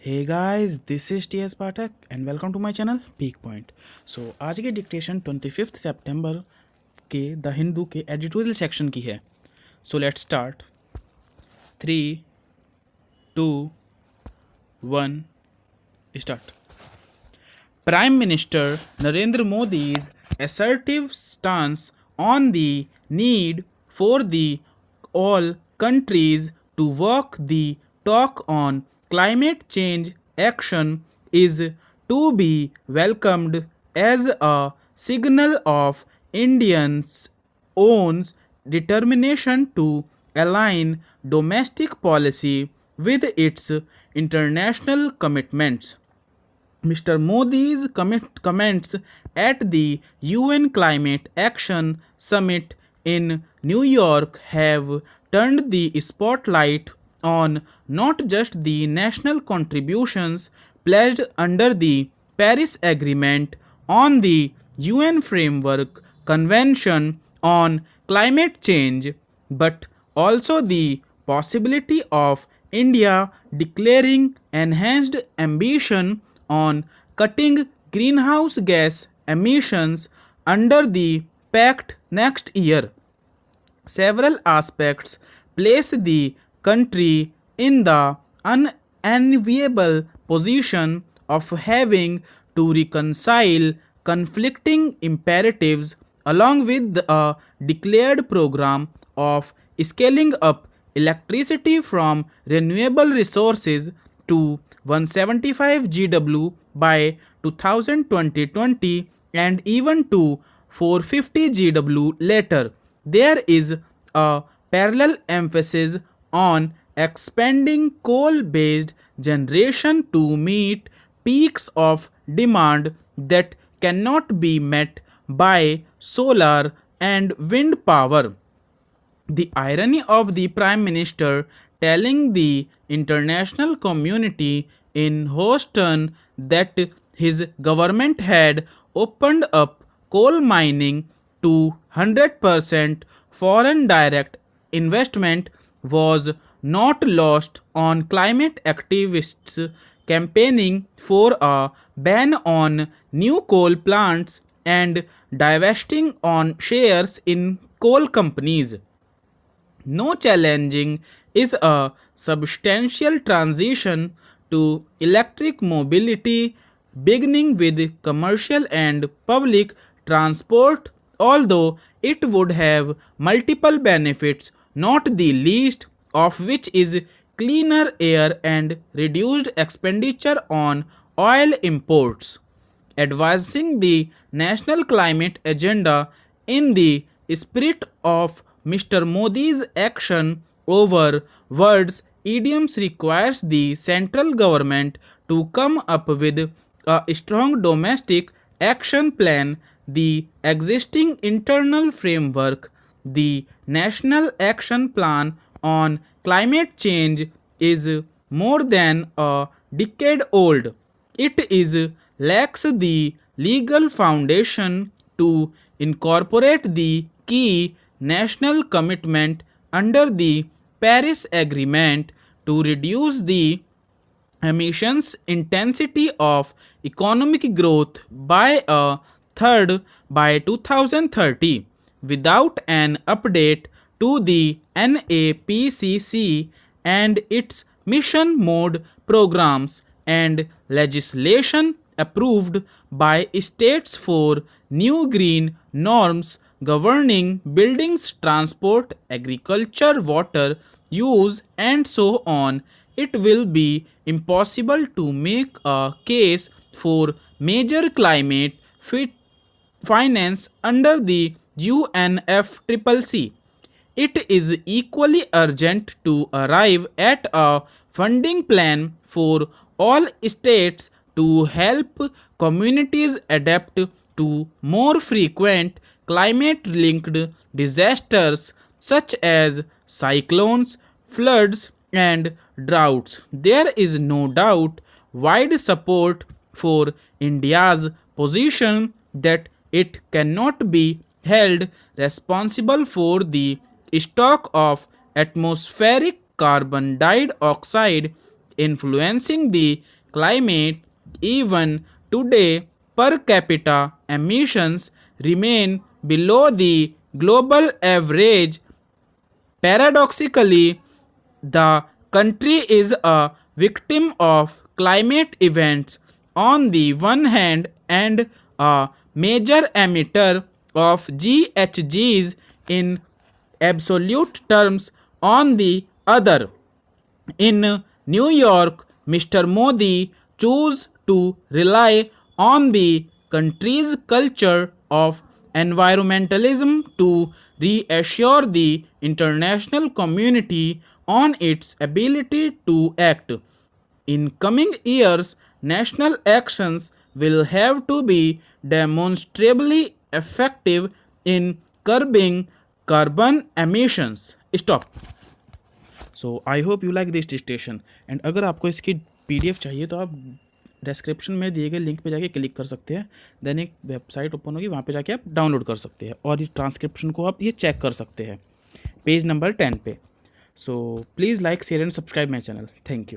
Hey guys this is T S Pathak and welcome to my channel peak point. So आज की dictation 25 सितंबर के the Hindu के editorial section की है। So let's start. 3, 2, 1 start. Prime Minister Narendra Modi's assertive stance on the need for the all countries to walk the talk on climate change action is to be welcomed as a signal of Indians' own determination to align domestic policy with its international commitments. Mr. Modi's comments at the UN Climate Action Summit in New York have turned the spotlight on not just the national contributions pledged under the Paris Agreement on the UN Framework Convention on Climate Change, but also the possibility of India declaring enhanced ambition on cutting greenhouse gas emissions under the pact next year. Several aspects place the country in the unenviable position of having to reconcile conflicting imperatives along with a declared program of scaling up electricity from renewable resources to 175 GW by 2020 and even to 450 GW later. There is a parallel emphasis on expanding coal based generation to meet peaks of demand that cannot be met by solar and wind power. The irony of the Prime Minister telling the international community in Houston that his government had opened up coal mining to 100% foreign direct investment was not lost on climate activists campaigning for a ban on new coal plants and divesting on shares in coal companies. No challenging is a substantial transition to electric mobility, beginning with commercial and public transport, although it would have multiple benefits, not the least of which is cleaner air and reduced expenditure on oil imports. Advancing the national climate agenda in the spirit of Mr. Modi's action over words idioms requires the central government to come up with a strong domestic action plan. The existing internal framework, the National Action Plan on Climate Change, is more than a decade old. It is lacks the legal foundation to incorporate the key national commitment under the Paris Agreement to reduce the emissions intensity of economic growth by a third by 2030 without an update to the NAPCC and its mission mode programs and legislation approved by states for new green norms governing buildings, transport, agriculture, water use, and so on. It will be impossible to make a case for major climate fit finance under the UNFCCC. It is equally urgent to arrive at a funding plan for all states to help communities adapt to more frequent climate linked disasters such as cyclones, floods, and droughts. There is no doubt wide support for India's position that it cannot be held responsible for the stock of atmospheric carbon dioxide influencing the climate, even today per capita emissions remain below the global average. Paradoxically, the country is a victim of climate events on the one hand and a major emitter of GHGs in absolute terms on the other. In New York, Mr. Modi chose to rely on the country's culture of environmentalism to reassure the international community on its ability to act. In coming years, national actions will have to be demonstrably effective in curbing carbon emissions. Stop. So I hope you like this dictation and अगर आपको इसकी PDF चाहिए तो आप description में दिए गए link पे जाके क्लिक कर सकते हैं, देन एक वेबसाइट ओपन होगी, वहाँ पे जाके आप डाउनलोड कर सकते हैं और इस ट्रांसक्रिप्शन को आप ये चेक कर सकते हैं पेज नंबर 10 पे. So please like share and subscribe my channel. Thank you.